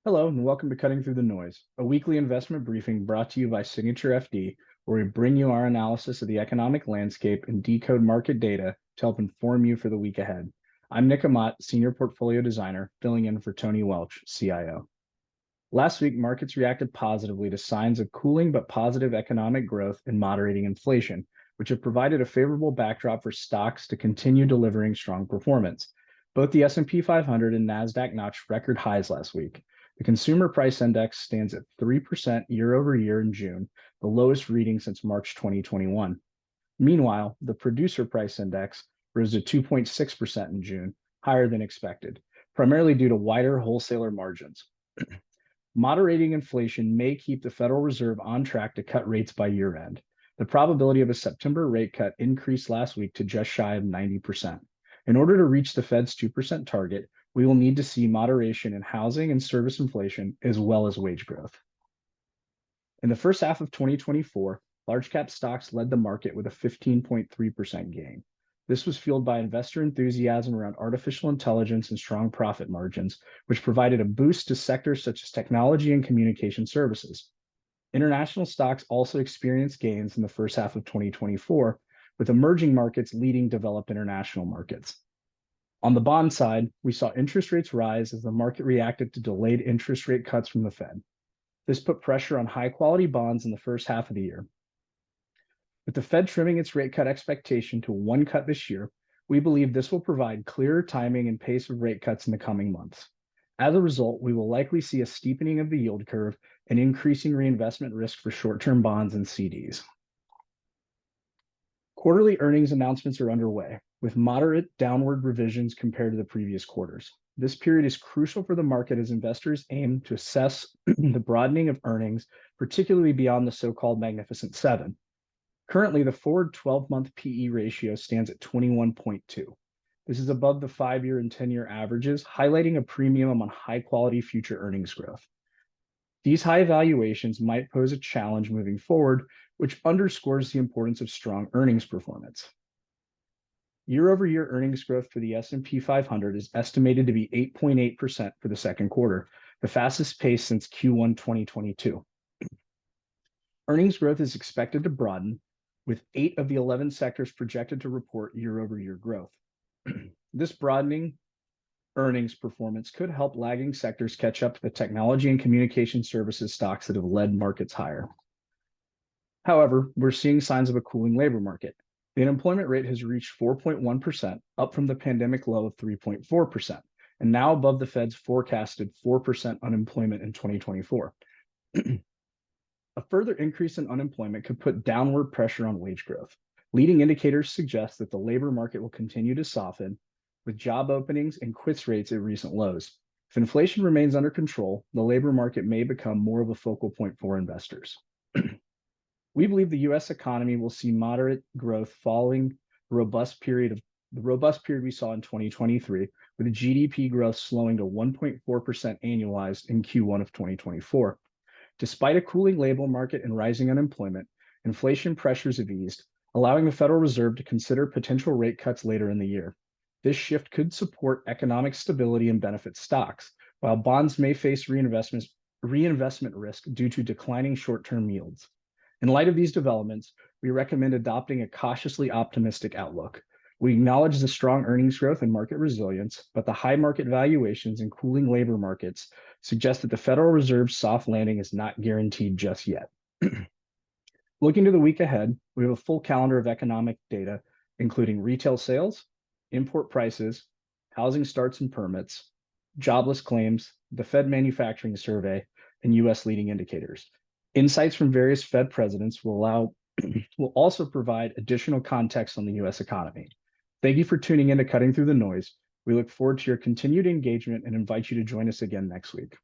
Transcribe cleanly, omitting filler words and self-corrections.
Hello, and welcome to Cutting Through the Noise, a weekly investment briefing brought to you by Signature FD, where we bring you our analysis of the economic landscape and decode market data to help inform you for the week ahead. I'm Nick Amat, Senior Portfolio Designer, filling in for Tony Welch, CIO. Last week, markets reacted positively to signs of cooling but positive economic growth and moderating inflation, which have provided a favorable backdrop for stocks to continue delivering strong performance. Both the S&P 500 and NASDAQ notched record highs last week. The consumer price index stands at 3% year over year in June, the lowest reading since March 2021. Meanwhile, the producer price index rose to 2.6% in June, higher than expected, primarily due to wider wholesaler margins. Moderating inflation may keep the Federal Reserve on track to cut rates by year end. The probability of a September rate cut increased last week to just shy of 90%. In order to reach the Fed's 2% target, we will need to see moderation in housing and service inflation, as well as wage growth. In the first half of 2024, large cap stocks led the market with a 15.3% gain. This was fueled by investor enthusiasm around artificial intelligence and strong profit margins, which provided a boost to sectors such as technology and communication services. International stocks also experienced gains in the first half of 2024, with emerging markets leading developed international markets. On the bond side, we saw interest rates rise as the market reacted to delayed interest rate cuts from the Fed. This put pressure on high-quality bonds in the first half of the year. With the Fed trimming its rate cut expectation to one cut this year, we believe this will provide clearer timing and pace of rate cuts in the coming months. As a result, we will likely see a steepening of the yield curve and increasing reinvestment risk for short-term bonds and CDs. Quarterly earnings announcements are underway, with moderate downward revisions compared to the previous quarters. This period is crucial for the market as investors aim to assess the broadening of earnings, particularly beyond the so-called Magnificent Seven. Currently, the forward 12-month PE ratio stands at 21.2. This is above the 5-year and 10-year averages, highlighting a premium on high-quality future earnings growth. These high valuations might pose a challenge moving forward, which underscores the importance of strong earnings performance. Year-over-year earnings growth for the S&P 500 is estimated to be 8.8% for the second quarter, the fastest pace since Q1 2022. Earnings growth is expected to broaden, with 8 of the 11 sectors projected to report year-over-year growth. This broadening earnings performance could help lagging sectors catch up to the technology and communication services stocks that have led markets higher. However, we're seeing signs of a cooling labor market. The unemployment rate has reached 4.1%, up from the pandemic low of 3.4%, and now above the Fed's forecasted 4% unemployment in 2024. A further increase in unemployment could put downward pressure on wage growth. Leading indicators suggest that the labor market will continue to soften, with job openings and quits rates at recent lows. If inflation remains under control, the labor market may become more of a focal point for investors. We believe the U.S. economy will see moderate growth following the robust period we saw in 2023, with GDP growth slowing to 1.4% annualized in Q1 of 2024. Despite a cooling labor market and rising unemployment, inflation pressures have eased, allowing the Federal Reserve to consider potential rate cuts later in the year. This shift could support economic stability and benefit stocks, while bonds may face reinvestment risk due to declining short-term yields. In light of these developments, we recommend adopting a cautiously optimistic outlook. We acknowledge the strong earnings growth and market resilience, but the high market valuations and cooling labor markets suggest that the Federal Reserve's soft landing is not guaranteed just yet. Looking to the week ahead, we have a full calendar of economic data, including retail sales, import prices, housing starts and permits, jobless claims, the Fed manufacturing survey, and U.S. leading indicators. Insights from various Fed presidents will also provide additional context on the U.S. economy. Thank you for tuning in to Cutting Through the Noise. We look forward to your continued engagement and invite you to join us again next week.